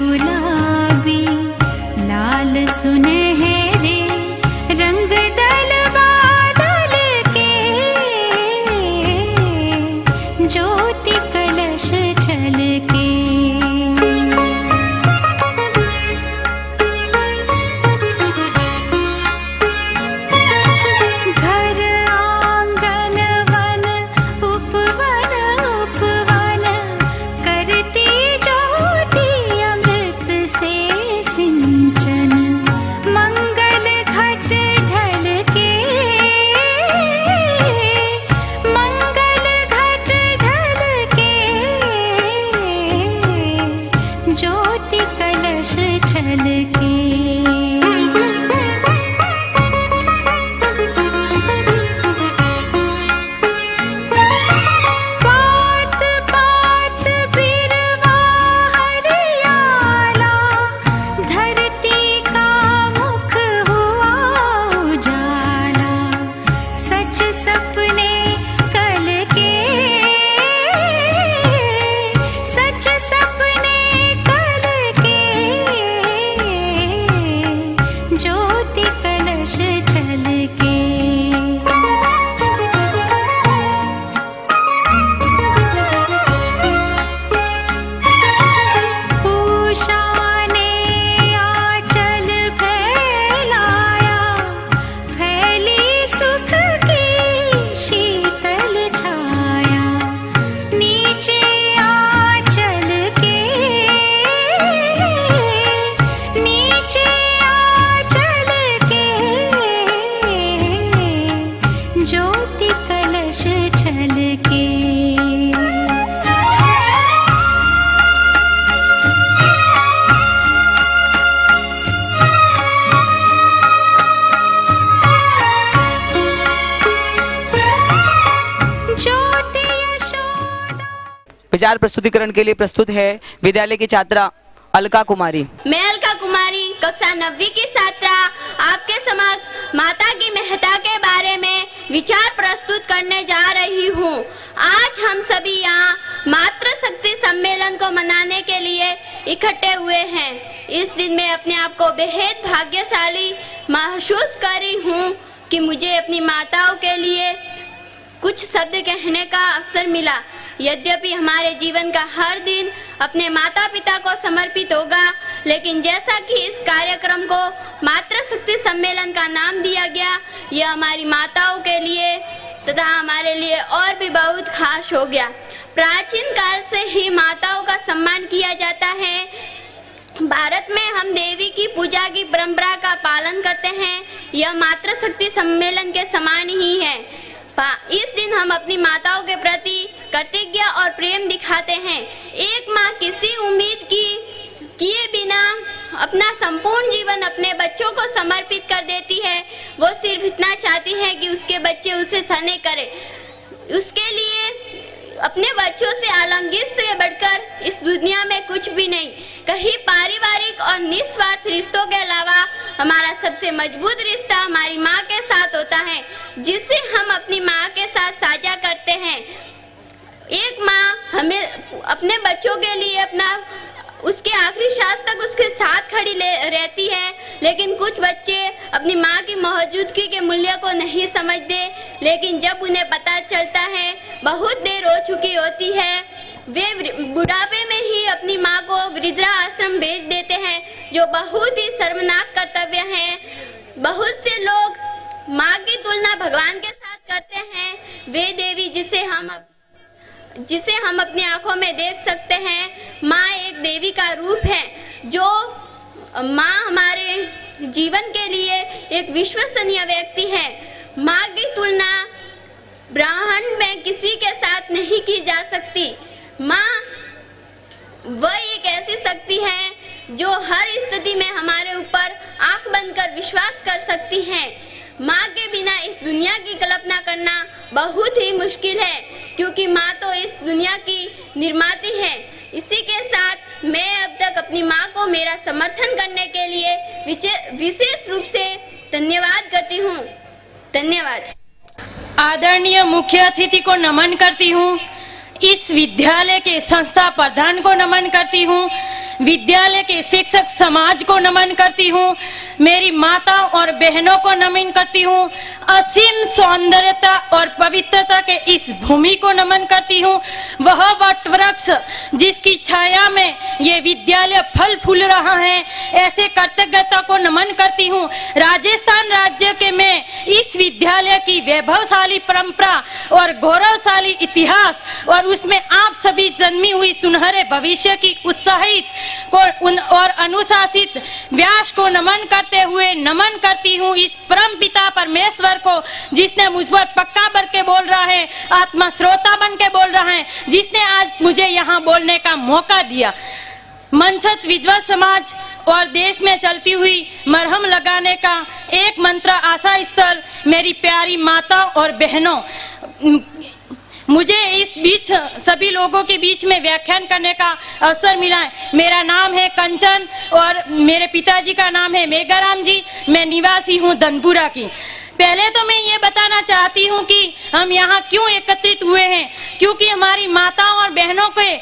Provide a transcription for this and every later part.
गुलाबी लाल सुनहरे रंग दल बादल के ज्योति कलश छलके। घर आंगन वन उपवन उपवन करती ज्योति अमृत से सिंचन। मंगल घट ढल के मंगल घट ढल के ज्योति कलश छलके। पात पात बिरवा हरियाला धरती का मुख हुआ उजाला। सच सपने कल के सच सपने कल के ज्योति कलश छलके। उषा ने आंचल फैलाया फैली सुख की शीतल छाया। नीचे आंचल के नीचे आंचल के ज्योति कलश छलके। ज्योति यशोदा। विचार प्रस्तुतिकरण के लिए प्रस्तुत है विद्यालय की छात्रा अलका कुमारी। मैं अलका कुमारी कक्षा 9वीं की छात्रा आपके समक्ष माता की महत्ता के बारे में विचार प्रस्तुत करने जा रही हूँ। आज हम सभी यहाँ मातृशक्ति सम्मेलन को मनाने के लिए इकट्ठे हुए हैं। इस दिन मैं अपने आप को बेहद भाग्यशाली महसूस कर रही हूँ कि मुझे अपनी माताओं के लिए कुछ शब्द कहने का अवसर मिला। यद्यपि हमारे जीवन का हर दिन अपने माता पिता को समर्पित होगा, लेकिन जैसा कि इस कार्यक्रम को मातृशक्ति सम्मेलन का नाम दिया गया, यह हमारी माताओं के लिए तथा हमारे लिए और भी बहुत खास हो गया। प्राचीन काल से ही माताओं का सम्मान किया जाता है। भारत में हम देवी की पूजा की परंपरा का पालन करते हैं। यह मातृशक्ति सम्मेलन के समान ही है। इस दिन हम अपनी माताओं के प्रति कृतज्ञता और प्रेम दिखाते हैं। एक माँ किसी उम्मीद की किए बिना अपना संपूर्ण जीवन अपने बच्चों को समर्पित कर देती है। वो सिर्फ इतना चाहती है कि उसके बच्चे उसे स्नेह करें। उसके लिए अपने बच्चों से आलिंगन से बढ़कर इस दुनिया में कुछ भी नहीं। कहीं पारिवारिक और निस्वार्थ रिश्तों के अलावा हमारा सबसे मजबूत रिश्ता हमारी माँ के साथ होता है, जिसे हम अपनी माँ के साथ साझा करते हैं। एक माँ हमें अपने बच्चों के लिए उसके आखिरी सांस तक उसके साथ खड़ी रहती है, लेकिन कुछ बच्चे अपनी माँ की मौजूदगी के मूल्य को नहीं समझते। लेकिन जब उन्हें पता चलता है बहुत देर हो चुकी होती है, वे बुढ़ापे में ही अपनी माँ को वृद्धाश्रम भेज देते हैं, जो बहुत ही शर्मनाक कर्तव्य है। बहुत से लोग माँ की तुलना भगवान के साथ करते हैं। वे देवी जिसे हम अपनी आंखों में देख सकते हैं, माँ एक देवी का रूप है। जो माँ हमारे जीवन के लिए एक विश्वसनीय व्यक्ति है। माँ की तुलना ब्रह्मांड में किसी के साथ नहीं की जा सकती। माँ वह एक ऐसी शक्ति है जो हर स्थिति में हमारे ऊपर आंख बंद कर विश्वास कर सकती है। माँ के बिना इस दुनिया की कल्पना करना बहुत ही मुश्किल है, क्योंकि माँ तो इस दुनिया की निर्माती है। इसी के साथ मैं अब तक अपनी माँ को मेरा समर्थन करने के लिए विशेष रूप से धन्यवाद करती हूँ। धन्यवाद। आदरणीय मुख्य अतिथि को नमन करती हूँ। इस विद्यालय के संस्था प्रधान को नमन करती हूँ। विद्यालय के शिक्षक समाज को नमन करती हूँ, मेरी माता और बहनों को नमन करती हूँ, असीम सौंदर्यता और पवित्रता के इस भूमि को नमन करती हूँ, वह वटवृक्ष जिसकी छाया में ये विद्यालय फल फूल रहा है, ऐसे कृतज्ञता को नमन करती हूँ। राजस्थान राज्य के मैं इस विद्यालय की वैभवशाली परंपरा और गौरवशाली इतिहास और उसमें आप सभी जन्मी हुई सुनहरे भविष्य की उत्साहित और अनुशासित व्यास को नमन करते हुए नमन करती हूँ इस परम पिता परमेश्वर को, जिसने मुझ पर पक्का भर के बोल रहा है, आत्मा श्रोता बन के बोल रहा है, जिसने आज मुझे यहाँ बोलने का मौका दिया। मंचत विद्वत समाज और देश में चलती हुई मरहम लगाने का एक मंत्र आशा स्थल मेरी प्यारी माता और बहनों, मुझे इस बीच सभी लोगों के बीच में व्याख्यान करने का अवसर मिला है। मेरा नाम है कंचन और मेरे पिताजी का नाम है मेघाराम जी। मैं निवासी हूँ धनपुरा की। पहले तो मैं ये बताना चाहती हूँ कि हम यहाँ क्यों एकत्रित हुए हैं, क्योंकि हमारी माताओं और बहनों के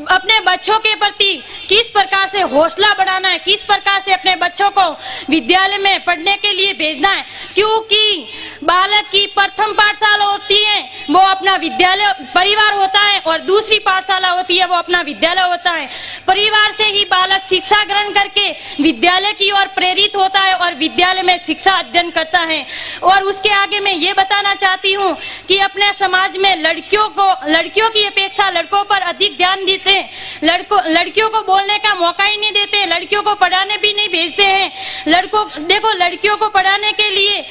अपने बच्चों के प्रति किस प्रकार से हौसला बढ़ाना है, किस प्रकार से अपने बच्चों को विद्यालय में पढ़ने के लिए भेजना है। क्योंकि बालक की प्रथम पाठशाला होती है वो अपना विद्यालय परिवार होता है और दूसरी पाठशाला होती है वो अपना विद्यालय होता है। परिवार से ही बालक शिक्षा ग्रहण करके विद्यालय की ओर प्रेरित होता है और विद्यालय में शिक्षा अध्ययन करता है। और उसके आगे मैं ये बताना चाहती हूँ कि अपने समाज में लड़कियों की अपेक्षा लड़कों पर अधिक ध्यान देते हैं, लड़कियों को बोलने का मौका ही नहीं देते, लड़कियों को पढ़ाने भी नहीं भेजते हैं। लड़कियों को पढ़ाने के लिए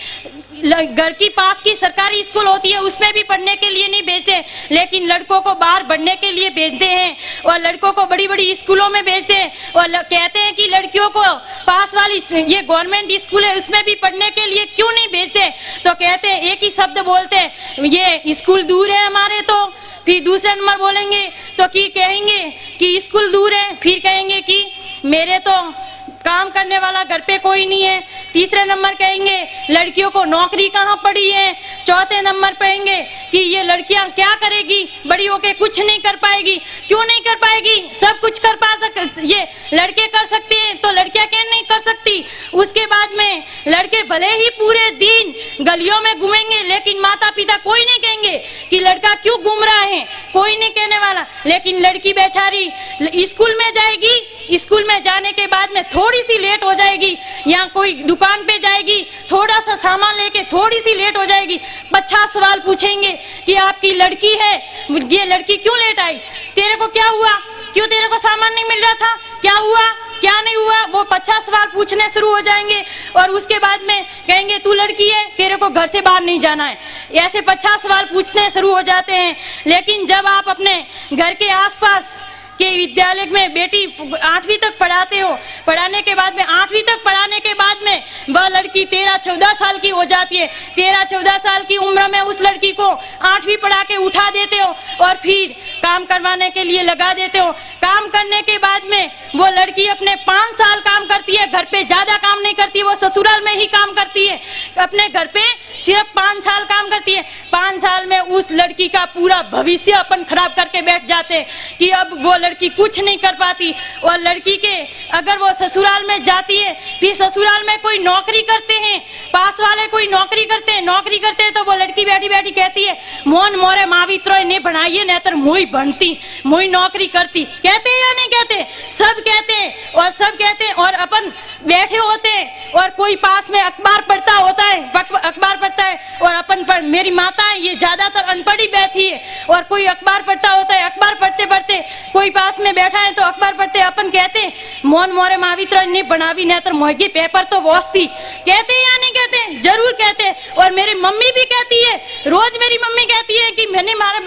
घर की पास की सरकारी स्कूल होती है उसमें भी पढ़ने के लिए नहीं भेजते, लेकिन लड़कों को बाहर पढ़ने के लिए भेजते हैं और लड़कों को बड़ी बड़ी स्कूलों में भेजते हैं और कहते हैं कि लड़कियों को पास वाली ये गवर्नमेंट स्कूल है उसमें भी पढ़ने के लिए क्यों नहीं भेजते। तो कहते हैं, एक ही शब्द बोलते हैं, ये स्कूल दूर है हमारे। तो फिर दूसरे नंबर बोलेंगे तो कि कहेंगे कि स्कूल दूर है, फिर कहेंगे कि मेरे तो काम करने वाला घर पे कोई नहीं है। तीसरे नंबर कहेंगे लड़कियों को नौकरी कहाँ पड़ी है। चौथे नंबर कहेंगे कि ये लड़कियां क्या करेगी, बड़ी होके कुछ नहीं कर पाएगी। क्यों नहीं कर पाएगी, सब कुछ कर पा ये लड़के कर सकते हैं तो लड़कियां क्यों नहीं कर सकती। उसके बाद में लड़के भले ही पूरे दिन गलियों में घूमेंगे लेकिन माता पिता कोई नहीं कहेंगे कि लड़का क्यों घूम रहा है, कोई नहीं कहने वाला। लेकिन लड़की बेचारी स्कूल में जाएगी, स्कूल में जाने के बाद में थोड़ी सी लेट हो जाएगी या कोई दुकान पे जाएगी, थोड़ा सा सामान लेके थोड़ी सी लेट हो जाएगी। 50 सवाल पूछेंगे कि आपकी लड़की है, ये लड़की क्यों लेट आई, तेरे को क्या हुआ, क्यों तेरे को सामान नहीं मिल रहा था, क्या हुआ क्या नहीं हुआ। वो 50 सवाल पूछने शुरू हो जाएंगे और उसके बाद में कहेंगे तू लड़की है, तेरे को घर से बाहर नहीं जाना है। ऐसे 50 सवाल पूछने शुरू हो जाते हैं। लेकिन जब आप अपने घर के आसपास के विद्यालय में बेटी 8वीं तक पढ़ाते हो, पढ़ाने के बाद में 8वीं तक पढ़ाने के बाद में वह लड़की 13-14 साल की हो जाती है। 13-14 साल की उम्र में उस लड़की को 8वीं पढ़ा के उठा देते हो और फिर काम करवाने के लिए लगा देते हो। काम करने के बाद में वो लड़की अपने 5 साल काम करती है, घर पे ज्यादा काम नहीं करती, वो ससुराल में ही काम करती है। अपने घर पे सिर्फ 5 साल काम करती है। 5 साल में उस लड़की का पूरा भविष्य अपन खराब करके बैठ जाते हैं कि अब वो लड़की कुछ नहीं कर पाती। और लड़की के अगर वो ससुराल में जाती है, फिर ससुराल में कोई नौकरी करते हैं, पास वाले कोई नौकरी करते हैं तो वो लड़की बैठी बैठी कहती है मोहन मोरे मावित्रो ने बनाइए न तर मुई बनती, मुई नौकरी करती। कहते हैं या नहीं कहते, सब कहते हैं और सब कहते हैं। और अपन बैठे होते हैं और कोई पास में अखबार पढ़ता होता है, अखबार पढ़ता है और अपन पर मेरी माता है ये ज्यादातर अनपढ़ी बैठी है और कोई अखबार पढ़ता होता है। अखबार पढ़ते पढ़ते कोई पास में बैठा है तो अखबार पढ़ते अपन कहते हैं मोहन मोरे मावित्र ने बनावी न तर मोहगी पेपर तो वोस्ती। कहते हैं या नहीं कहते, जरूर कहते हैं। और मेरी मम्मी भी कहती है, रोज मेरी मम्मी कहती है कि मैंने मारे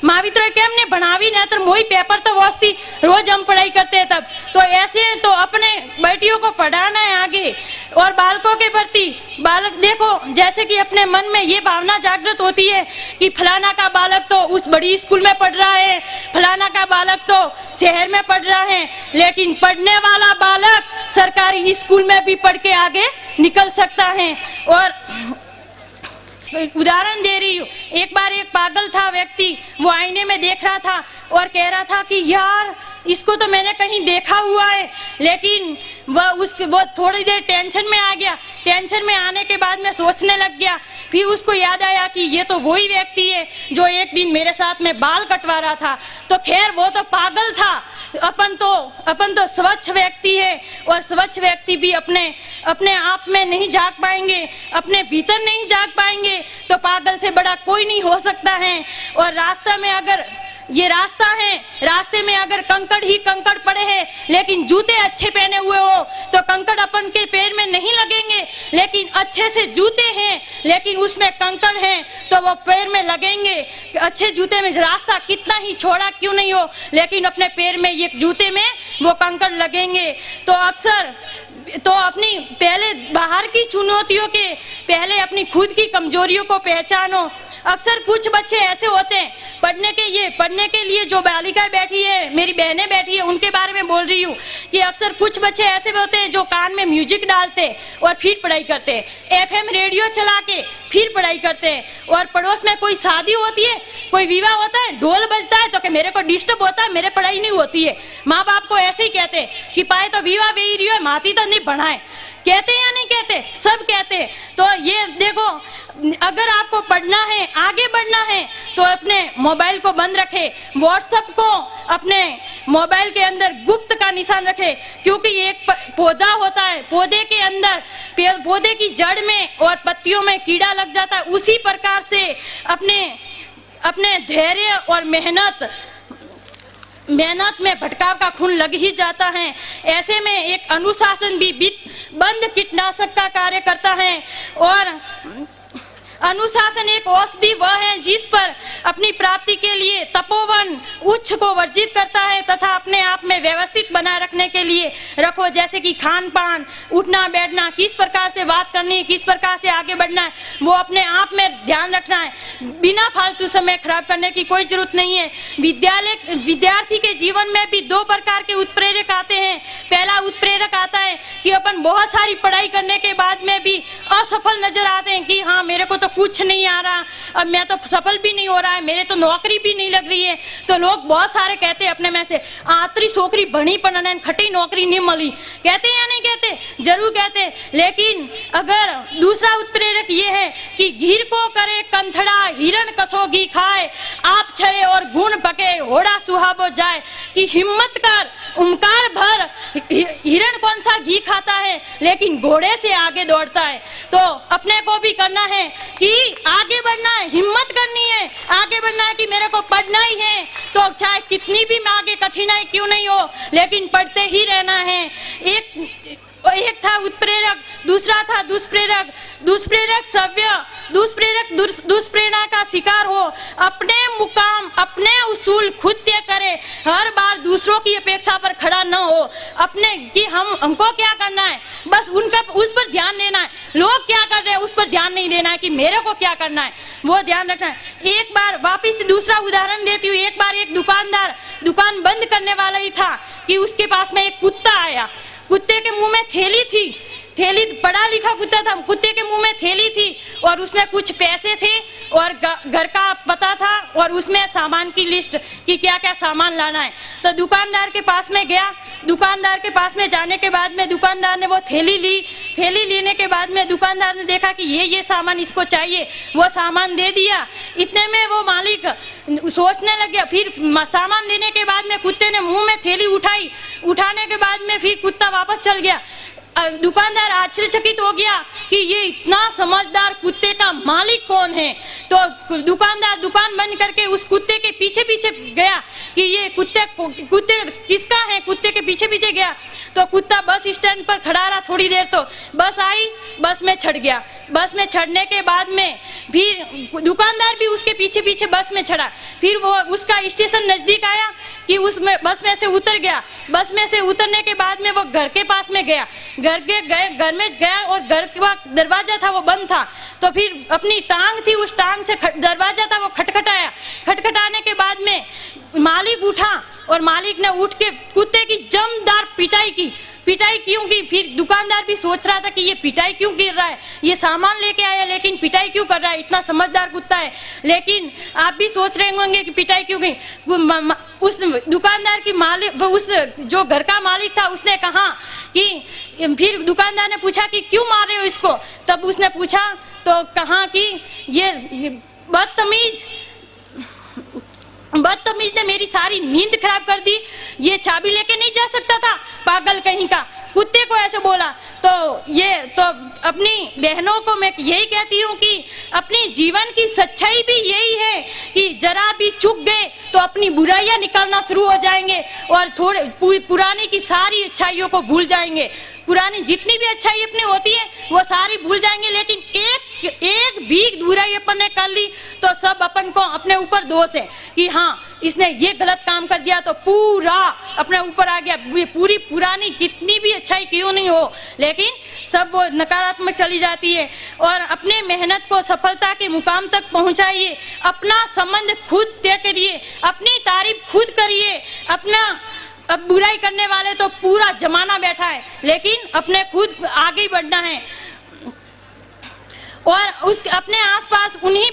मावित्र के हमने बनावी न तर मोही पेपर तो वोस्ती। रोज हम पढ़ाई करते हैं तब। तो ऐसे तो अपने बेटियों को पढ़ाना है आगे। और बालकों के प्रति बालक देखो, जैसे कि अपने मन में ये भावना जागृत होती है कि फलाना का बालक तो उस बड़ी स्कूल में पढ़ रहा है, फलाना का बालक तो शहर में पढ़ रहा है, लेकिन पढ़ने वाला बालक सरकारी स्कूल में भी पढ़ के आगे निकल सकता है। और उदाहरण दे रही हूँ। एक बार एक पागल था व्यक्ति, वो आईने में देख रहा था और कह रहा था कि यार इसको तो मैंने कहीं देखा हुआ है, लेकिन वो थोड़ी देर टेंशन में आ गया। टेंशन में आने के बाद में सोचने लग गया, फिर उसको याद आया कि ये तो वही व्यक्ति है जो एक दिन मेरे साथ में बाल कटवा रहा था। तो खैर वो तो पागल था, अपन तो स्वच्छ व्यक्ति है, और स्वच्छ व्यक्ति भी अपने आप में नहीं झांक पाएंगे, अपने भीतर नहीं झांक पाएंगे, तो पागल से बड़ा कोई नहीं हो सकता है। और रास्ता में अगर ये रास्ता है, रास्ते में अगर कंकड़ ही कंकड़ पड़े हैं, लेकिन जूते अच्छे पहने हुए हो तो कंकड़ अपन के पैर में नहीं लगेंगे। लेकिन अच्छे से जूते हैं लेकिन उसमें कंकड़ हैं तो वो पैर में लगेंगे। अच्छे जूते में रास्ता कितना ही छोड़ा क्यों नहीं हो, लेकिन अपने पैर में ये जूते में वो कंकड़ लगेंगे। तो अक्सर तो अपनी पहले बाहर की चुनौतियों के पहले अपनी खुद की कमजोरियों को पहचानो। अक्सर कुछ बच्चे ऐसे होते हैं, पढ़ने के लिए जो बालिकाएं बैठी है, मेरी बहनें बैठी है, उनके बारे में बोल रही हूँ कि अक्सर कुछ बच्चे ऐसे होते हैं जो कान में म्यूजिक डालते और फिर पढ़ाई करते हैं, FM रेडियो चला के फिर पढ़ाई करते हैं। और पड़ोस में कोई शादी होती है, कोई विवाह होता है, ढोल बजता है तो कि मेरे को डिस्टर्ब होता है, मेरे पढ़ाई नहीं होती है। माँ बाप को ऐसे ही कहते हैं कि पाए तो विवाह वे रही है, माती तो नहीं बढ़ाए। कहते या नहीं कहते? सब कहते। तो ये देखो, अगर आपको पढ़ना है, आगे बढ़ना है, तो अपने मोबाइल को बंद रखे, व्हाट्सएप को अपने मोबाइल के अंदर गुप्त का निशान रखे, क्योंकि एक पौधा होता है, पौधे के अंदर पौधे की जड़ में और पत्तियों में कीड़ा लग जाता है। उसी प्रकार से अपने धैर्य और मेहनत में भटकाव का खून लग ही जाता है। ऐसे में एक अनुशासन भी बंद कीटनाशक का कार्य करता है। और अनुशासन एक औषधि वह है जिस पर अपनी प्राप्ति के लिए तपोवन उच्च को वर्जित करता है तथा अपने आप में व्यवस्थित बनाए रखने के लिए रखो, जैसे कि खान पान, उठना बैठना, किस प्रकार से बात करनी है, किस प्रकार से आगे बढ़ना है, वो अपने आप में ध्यान रखना है। बिना फालतू समय खराब करने की कोई जरूरत नहीं है। विद्यार्थी के जीवन में भी दो प्रकार के उत्प्रेरक आते हैं। पहला उत्प्रेरक आता है कि अपन बहुत सारी पढ़ाई करने के बाद में भी असफल नजर आते हैं कि हाँ मेरे को तो कुछ नहीं आ रहा, अब मैं तो सफल भी नहीं हो रहा है, मेरे तो नौकरी भी नहीं लग रही है। तो लोग बहुत सारे कहते हैं अपने में से, आतरी सोकरी बनी पनन खटी नौकरी नहीं मिली। कहते या नहीं कहते? जरूर कहते। लेकिन अगर दूसरा उत्प्रेरक ये है कि घीर को करे कंथड़ा, हिरण कसोगी खाए, आप छरे और गुण पके, घोड़ा सुहाबो जाए, कि हिम्मत कर ओंकार भर। हिरण कौन सा घी खाता है, लेकिन घोड़े से आगे दौड़ता है। तो अपने को भी करना है कि आगे बढ़ना है, हिम्मत करनी है, आगे बढ़ना है कि मेरे को पढ़ना ही है, तो चाहे कितनी भी आगे कठिनाई क्यों नहीं हो, लेकिन पढ़ते ही रहना है। एक था उत्प्रेरक, दूसरा था दुष्प्रेरक। दुष्प्रेरक सव्य, दुष्प्रेरणा का शिकार हो, अपने मुकाम, अपने उसूल खुद तय करे, हर बार दूसरों की अपेक्षा पर खड़ा न हो। अपने कि हमको क्या करना है, बस उस पर ध्यान देना है। लोग क्या कर रहे हैं उस पर ध्यान नहीं देना है कि मेरे को क्या करना है, वो ध्यान रखना है। एक बार वापिस दूसरा उदाहरण देती हूँ। एक बार एक दुकानदार दुकान बंद करने वाला ही था कि उसके पास में एक कुत्ता आया। कुत्ते के मुंह में थैली थी, पढ़ा लिखा कुत्ता था, कुत्ते के मुंह में थैली थी और उसमें कुछ पैसे थे और घर का पता था और उसमें सामान की लिस्ट कि क्या क्या सामान लाना है। तो दुकानदार के पास में गया। दुकानदार के पास में जाने के बाद में दुकानदार ने वो थैली ली। थैली लेने के बाद में दुकानदार ने देखा कि ये सामान इसको चाहिए, वो सामान दे दिया। इतने में वो मालिक सोचने लग गया। फिर सामान लेने के बाद में कुत्ते ने मुंह में थैली उठाई। उठाने के बाद में फिर कुत्ता वापस चल गया। दुकानदार आश्चर्यचकित हो गया कि ये इतना समझदार कुत्ते का मालिक कौन है। तो दुकानदार दुकान बंद करके उस कुत्ते के पीछे पीछे गया कि ये कुत्ते किसका है। कुत्ते के पीछे पीछे गया तो कुत्ता बस स्टैंड पर खड़ा रहा थोड़ी देर। तो बस आई, बस में चढ़ गया। बस में चढ़ने के बाद में फिर दुकानदार भी उसके पीछे पीछे बस में चढ़ा। फिर वो उसका स्टेशन नजदीक आया कि उसमें बस में से उतर गया। बस में से उतरने के बाद में वो घर के पास में गया। घर में गया और घर का दरवाजा था वो बंद था। तो फिर अपनी टांग थी, उस टांग से दरवाजा था वो खटखटाया। खटखटाने के बाद में मालिक उठा और मालिक ने उठ के कुत्ते की जमदार पिटाई की। पिटाई क्यों की। फिर दुकानदार भी सोच रहा था कि ये पिटाई क्यों गिर रहा है, ये सामान लेके आया लेकिन पिटाई क्यों कर रहा है, इतना समझदार कुत्ता है। लेकिन आप भी सोच रहे होंगे कि पिटाई क्यों गई। उस दुकानदार की मालिक, उस जो घर का मालिक था, उसने कहा कि, फिर दुकानदार ने पूछा कि क्यों मार रहे हो इसको। तब उसने पूछा तो कहा कि ये बदतमीज ने मेरी सारी नींद खराब कर दी, ये चाबी लेके नहीं जा सकता था, पागल कहीं का। कुत्ते को ऐसे बोला। तो अपनी बहनों को मैं यही कहती हूँ कि अपनी जीवन की सच्चाई भी यही है कि जरा भी चूक गए तो अपनी बुराइयां निकालना शुरू हो जाएंगे और थोड़े पुरानी की सारी अच्छाइयों को भूल जाएंगे। पुरानी जितनी भी अच्छाई अपनी होती है वो सारी भूल जाएंगे। लेकिन एक भी बुराई अपन ने कर ली तो सब अपन को अपने ऊपर दोष है कि हाँ इसने ये गलत काम कर दिया, तो पूरा अपने ऊपर आ गया। पूरी पुरानी कितनी भी अच्छाई क्यों नहीं हो, लेकिन सब वो नकारात्मक चली जाती है। और अपने मेहनत को सफलता के मुकाम तक पहुंचाइए, अपना संबंध खुद तय करिए, अपनी तारीफ खुद करिए। अब बुराई करने वाले तो पूरा जमाना बैठा है, लेकिन अपने खुद आगे बढ़ना है और अपने आसपास उन्हीं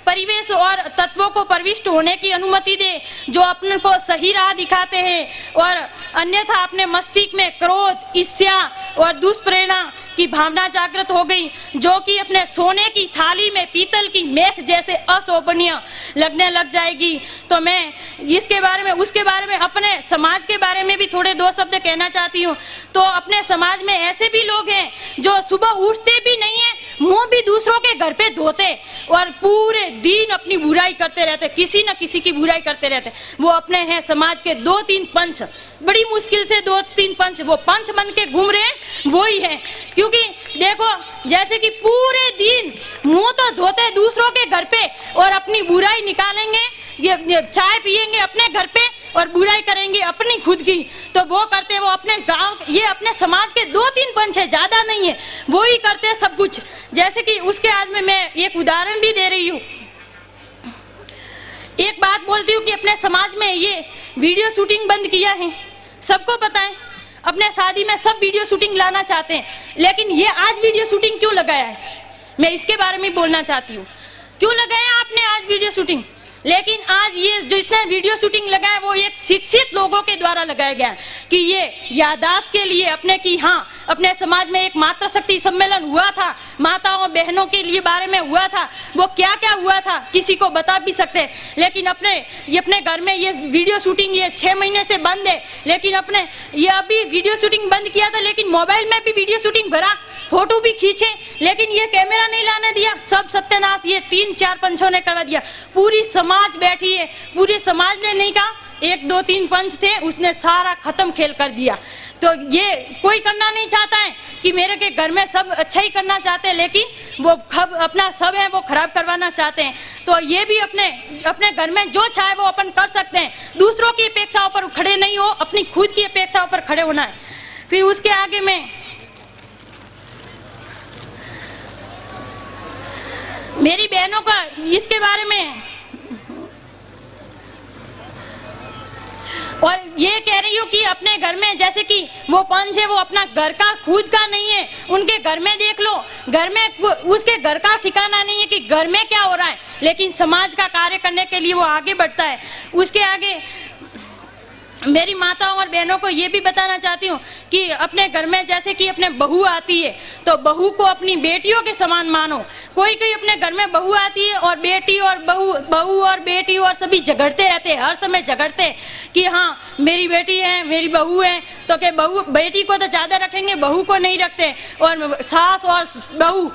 परिवेश और तत्वों को प्रविष्ट होने की अनुमति दे जो अपने को सही राह दिखाते हैं। और अन्यथा अपने मस्तिष्क में क्रोध, ईर्ष्या और दुष्प्रेरणा की भावना जागृत हो गई, जो कि अपने सोने की थाली में पीतल की मेख जैसे अशोभनीय लगने लग जाएगी। तो मैं इसके बारे में, उसके बारे में, अपने समाज के बारे में भी थोड़े दो शब्द कहना चाहती हूँ। तो अपने समाज में ऐसे भी लोग हैं जो सुबह उठते भी नहीं है, मुंह भी दूसरों के घर पे धोते और पूरे दिन अपनी बुराई करते रहते, किसी न किसी की बुराई करते रहते। वो अपने हैं समाज के 2-3 पंच, बड़ी मुश्किल से 2-3 पंच, वो पंच बन के घूम रहे हैं, वो ही है। क्योंकि देखो जैसे कि पूरे दिन मुंह तो धोते दूसरों के घर पे और अपनी बुराई निकालेंगे, ये चाय पिएंगे अपने घर पे और बुराई करेंगे अपनी खुद की। तो वो करते, वो अपने गांव, ये अपने समाज के 2-3 पंच है, ज्यादा नहीं है, वो ही करते हैं सब कुछ। जैसे कि उसके आज में मैं एक उदाहरण भी दे रही हूँ। एक बात बोलती हूँ कि अपने समाज में ये वीडियो शूटिंग बंद किया है, सबको पता है। अपने शादी में सब वीडियो शूटिंग लाना चाहते हैं, लेकिन ये आज वीडियो शूटिंग क्यों लगाया है, मैं इसके बारे में बोलना चाहती हूँ। क्यों लगाया आपने आज वीडियो शूटिंग? लेकिन आज ये जिसने वीडियो शूटिंग लगाया वो एक शिक्षित लोगों के द्वारा लगाया गया कि ये याददाश्त के लिए अपने की, हाँ अपने समाज में एक मातृशक्ति सम्मेलन हुआ था, माताओं बहनों के लिए बारे में हुआ था, वो क्या क्या हुआ था किसी को बता भी सकते। लेकिन अपने घर में ये वीडियो शूटिंग ये 6 महीने से बंद है, लेकिन अपने ये अभी वीडियो शूटिंग बंद किया था, लेकिन मोबाइल में भी वीडियो शूटिंग भरा, फोटो भी खींचे, लेकिन ये कैमरा नहीं लाने दिया। सब सत्यानाश ये 3-4 पंचों ने करवा दिया। पूरी समाज बैठी है, पूरे समाज ने नहीं कहा, 1-2-3 पंच थे, उसने सारा खत्म खेल कर दिया। तो ये कोई करना नहीं चाहता है कि मेरे के घर में सब अच्छा ही करना चाहते हैं, लेकिन वो अपना सब है वो खराब करवाना चाहते हैं। तो ये भी अपने घर में जो चाहे वो अपन कर सकते हैं, दूसरों की अपेक्षाओं पर खड़े नहीं हो, अपनी खुद की अपेक्षाओं पर खड़े होना है। फिर उसके आगे में मेरी बहनों का इसके बारे में और ये कह रही हूँ कि अपने घर में जैसे कि वो पंच है वो अपना घर का खुद का नहीं है, उनके घर में देख लो, घर में उसके घर का ठिकाना नहीं है कि घर में क्या हो रहा है, लेकिन समाज का कार्य करने के लिए वो आगे बढ़ता है। उसके आगे मेरी माताओं और बहनों को ये भी बताना चाहती हूँ कि अपने घर में जैसे कि अपने बहू आती है तो बहू को अपनी बेटियों के समान मानो। कोई अपने घर में बहू आती है और बेटी और बहू और बेटी और सभी झगड़ते रहते हैं, हर समय झगड़ते हैं कि हाँ मेरी बेटी है मेरी बहू है, तो क्या बहू बेटी को तो ज़्यादा रखेंगे बहू को नहीं रखते। और सास और बहू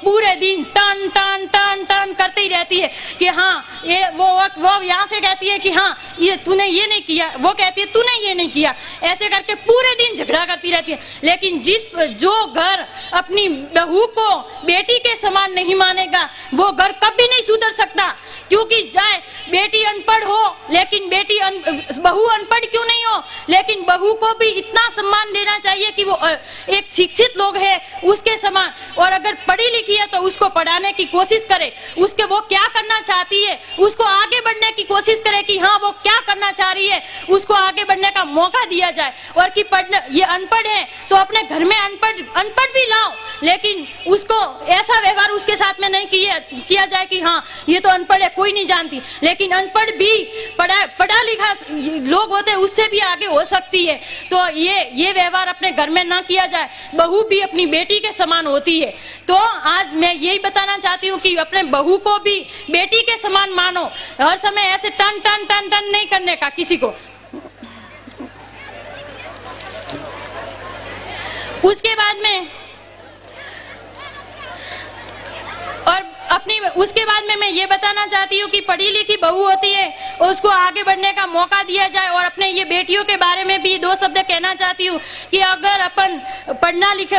पूरे दिन टन टन टन टन करते ही रहती है कि हाँ ये वो यहाँ से कहती है कि हाँ ये तूने ये नहीं किया, वो कहती है तूने ये नहीं किया, ऐसे करके पूरे दिन झगड़ा करती रहती है। लेकिन जो घर अपनी बहू को बेटी के समान नहीं मानेगा वो घर कभी नहीं सुधर सकता, क्योंकि चाहे बेटी अनपढ़ हो लेकिन बहू अनपढ़ क्यों नहीं हो, लेकिन बहू को भी इतना सम्मान देना चाहिए कि वो एक शिक्षित लोग है उसके समान, और अगर पढ़ी लिखी है तो उसको पढ़ाने की कोशिश करे, उसके वो क्या करना चाहती है उसको आगे बढ़ने की कोशिश करे कि हाँ वो क्या करना चाह रही है उसको आगे बढ़ने का मौका दिया जाए। और कि ये अनपढ़ है तो अपने घर में अनपढ़ भी लाओ, लेकिन उसको ऐसा व्यवहार उसके साथ में नहीं किया जाए कि हाँ ये तो अनपढ़ है, कोई नहीं जानती। लेकिन अनपढ़ भी पढ़ा लिखा लोग होते हैं, उससे भी आगे हो सकती है। तो ये व्यवहार अपने घर में ना किया जाए। बहू भी अपनी बेटी के समान होती है। तो आज मैं यही बताना चाहती हूँ कि अपने बहू को भी बेटी के समान मानो, हर समय ऐसे टन टन टन टन नहीं करने का किसी को। उसके बाद में मैं ये बताना चाहती हूँ कि पढ़ी लिखी बहू होती है, उसको आगे बढ़ने का मौका दिया जाए। और अपने ये बेटियों के बारे में भी 2 शब्द कहना चाहती हूँ कि अगर अपन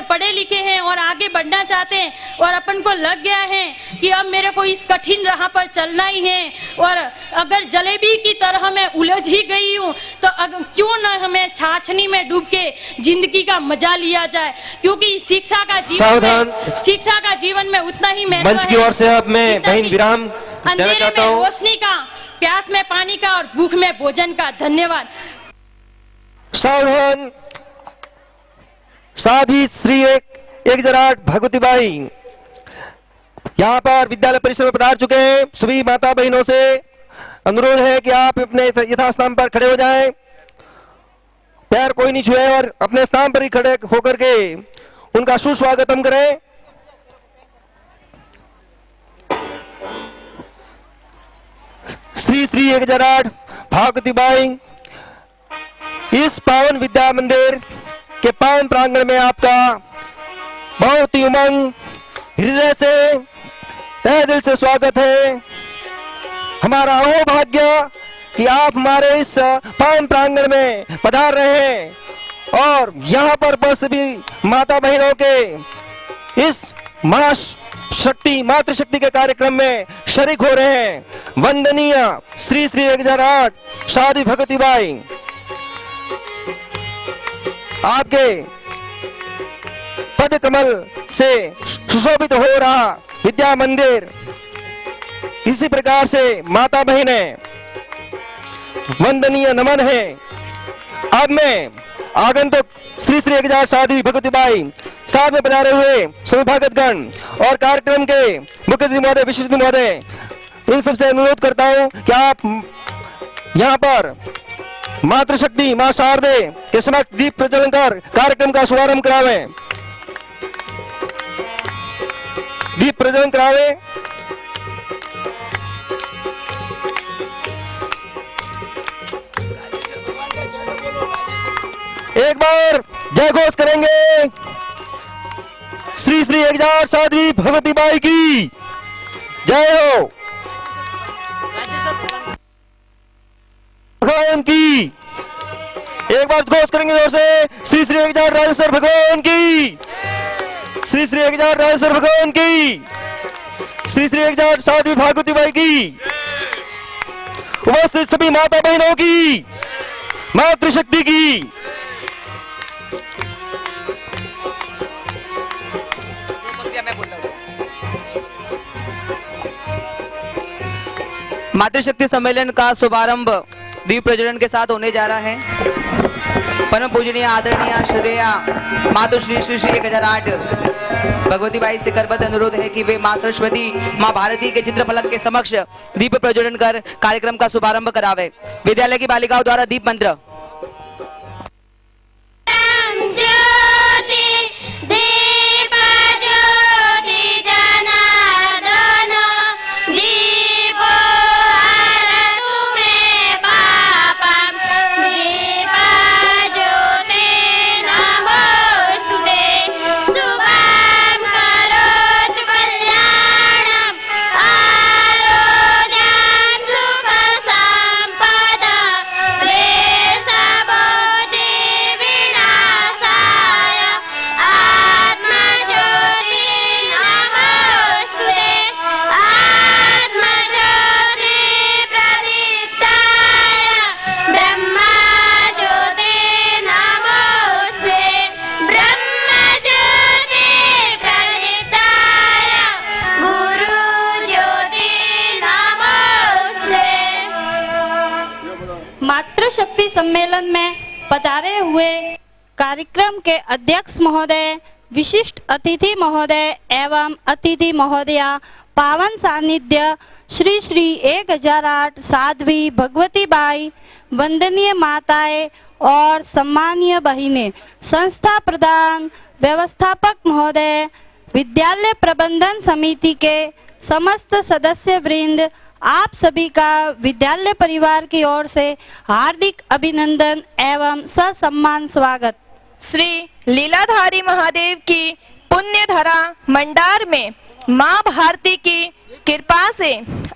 पढ़े लिखे हैं और आगे बढ़ना चाहते हैं और अपन को लग गया है कि अब मेरे को इस कठिन राह पर चलना ही है, और अगर जलेबी की तरह मैं उलझ ही गई हूँ, तो क्यों न हमें छाछनी में डूब के जिंदगी का मजा लिया जाए। क्योंकि शिक्षा का जीवन में उतना ही महत्व है। मंच की ओर से अब मैं बहन विराम देना अंधेरे चाहता में हूँ। रोशनी का, प्यास में पानी का और भूख में भोजन का। धन्यवाद। सावधान। साध्वी श्री एक जराट भगवतीबाई यहाँ पर विद्यालय परिसर में पधार चुके हैं। सभी माता बहनों से अनुरोध है कि आप अपने यथास्थान पर खड़े हो जाएं, पैर कोई नहीं छुए और अपने स्थान पर ही खड़े होकर के उनका सुस्वागतम करें। श्री 1008 भगवतीबाई इस पावन विद्या मंदिर के पावन प्रांगण में आपका बहुत ही उमंग हृदय से तहे दिल से स्वागत है। हमारा अहोभाग्य कि आप हमारे इस पावन प्रांगण में पधार रहे हैं और यहाँ पर बस भी माता बहनों के इस मातृशक्ति के कार्यक्रम में शरीक हो रहे हैं। वंदनीय श्री 1008 साध्वी भगवतीबाई, आपके पद कमल से सुशोभित हो रहा विद्या मंदिर इसी प्रकार से माता बहनें वंदनीय नमन है। अब मैं आगंतुक श्री 1008 साध्वी भगवतीबाई साथ में पधारे हुए सौभाग्यगण और कार्यक्रम के मुख्य अतिथि महोदय, विशिष्ट अतिथि महोदय, इन सबसे अनुरोध करता हूं कि आप यहाँ पर मातृशक्ति मां शारदे के समक्ष दीप प्रज्वलन कर कार्यक्रम का शुभारंभ करावें। दीप प्रज्वलन करावें। एक बार जय घोष करेंगे। श्री 1008 साध्वी भगवतीबाई की जय हो। भगवान की एक बार घोष करेंगे जोर से। श्री 1008 राजेश्वर भगवान की, श्री 1008 राजेश्वर भगवान की, श्री 1008 साध्वी भगवतीबाई की, उपस्थित सभी माता बहनों की, मातृशक्ति की। मातृशक्ति सम्मेलन का शुभारंभ दीप प्रज्वलन के साथ होने जा रहा है। परम पूजनीय आदरणीय श्रद्धेय मातुश्री श्री 1008 भगवतीबाई से करबद्ध अनुरोध है कि वे मां सरस्वती, मां भारती के चित्रफलक के समक्ष दीप प्रज्वलन कर कार्यक्रम का शुभारंभ करावे। विद्यालय की बालिकाओं द्वारा दीप मंत्र। सम्मेलन में पधारे हुए कार्यक्रम के अध्यक्ष महोदय, विशिष्ट अतिथि महोदय एवं अतिथि महोदया, पावन सानिध्य श्री श्री 1008 साध्वी भगवती बाई, वंदनीय माताएं और सम्मानीय बहिनें, संस्था प्रधान, व्यवस्थापक महोदय, विद्यालय प्रबंधन समिति के समस्त सदस्य वृंद, आप सभी का विद्यालय परिवार की ओर से हार्दिक अभिनंदन एवं ससम्मान स्वागत। श्री लीलाधारी महादेव की पुण्य धरा मंडार में माँ भारती की कृपा से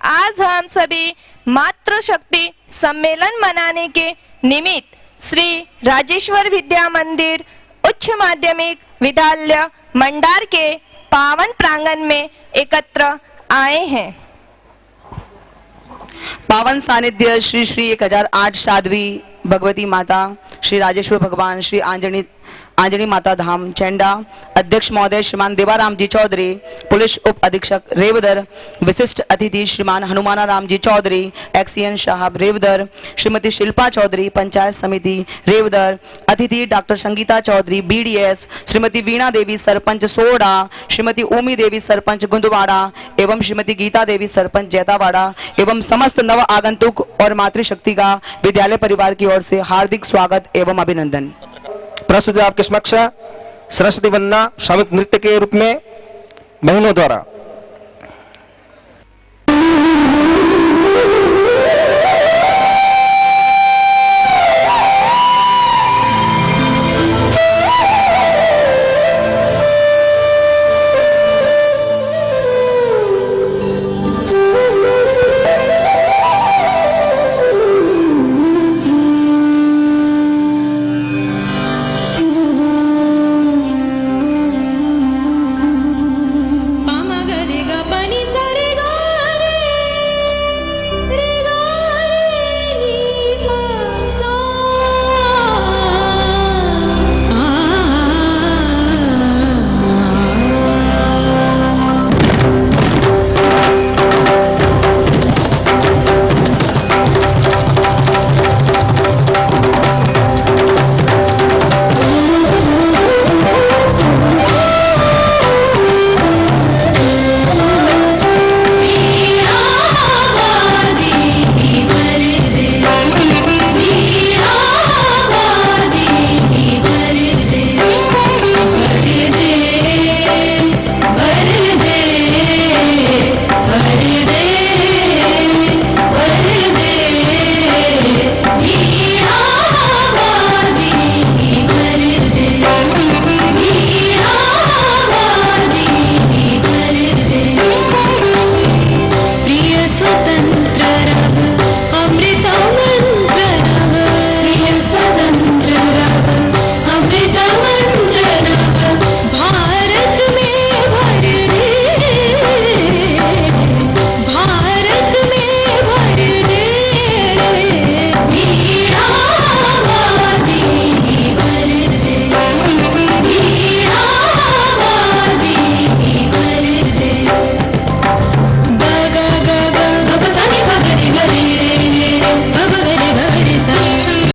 आज हम सभी मातृशक्ति सम्मेलन मनाने के निमित्त श्री राजेश्वर विद्या मंदिर उच्च माध्यमिक विद्यालय मंडार के पावन प्रांगण में एकत्र आए हैं। पावन सानिध्य श्री श्री 1008 साध्वी भगवती माता, श्री राजेश्वर भगवान, श्री आंजनी माता धाम चैंडा, अध्यक्ष महोदय श्रीमान देवाराम जी चौधरी, पुलिस उप अधीक्षक रेवदर, विशिष्ट अतिथि श्रीमान हनुमाना राम जी चौधरी, एक्सीएन साहब रेवदर, श्रीमती शिल्पा चौधरी, पंचायत समिति रेवदर, अतिथि doctor Sangeeta Chaudhary BDS, Shrimati Veena Devi sarpanch soda, Shrimati ओमी देवी सरपंच गुंदवाड़ा एवं श्रीमती गीता देवी सरपंच जैतावाड़ा एवं समस्त नव आगंतुक और मातृशक्ति का विद्यालय परिवार की ओर से हार्दिक स्वागत एवं अभिनंदन। प्रस्तुत आपके समक्ष सरस्वती वंदना सामूहिक नृत्य के रूप में बहनों द्वारा